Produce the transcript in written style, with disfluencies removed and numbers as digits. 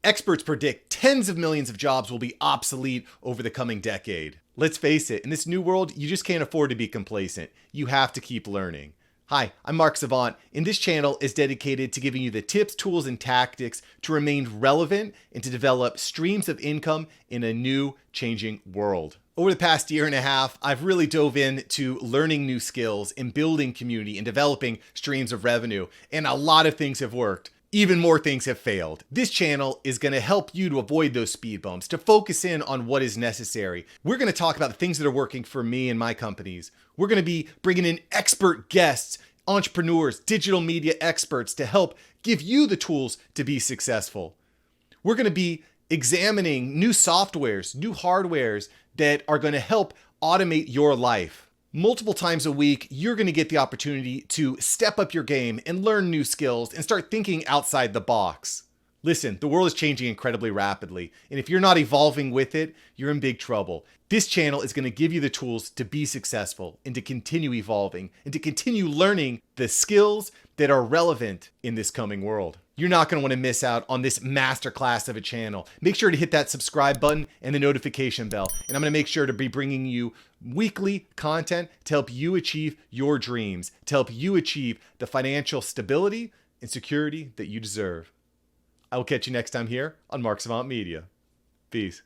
Experts predict tens of millions of jobs will be obsolete over the coming decade. Let's face it, in this new world, you just can't afford to be complacent. You have to keep learning. Hi, I'm Mark Savant, and this channel is dedicated to giving you the tips, tools, and tactics to remain relevant and to develop streams of income in a new, changing world. Over the past year and a half, I've really dove into learning new skills and building community and developing streams of revenue, and a lot of things have worked. Even more things have failed. This channel is going to help you to avoid those speed bumps, to focus in on what is necessary. We're going to talk about the things that are working for me and my companies. We're going to be bringing in expert guests, entrepreneurs, digital media experts to help give you the tools to be successful. We're going to be examining new softwares, new hardwares that are going to help automate your life. Multiple times a week, you're going to get the opportunity to step up your game and learn new skills and start thinking outside the box. Listen, the world is changing incredibly rapidly, and if you're not evolving with it, you're in big trouble. This channel is going to give you the tools to be successful and to continue evolving and to continue learning the skills that are relevant in this coming world. You're not going to want to miss out on this masterclass of a channel. Make sure to hit that subscribe button and the notification bell. And I'm going to make sure to be bringing you weekly content to help you achieve your dreams, to help you achieve the financial stability and security that you deserve. I will catch you next time here on Mark Savant Media. Peace.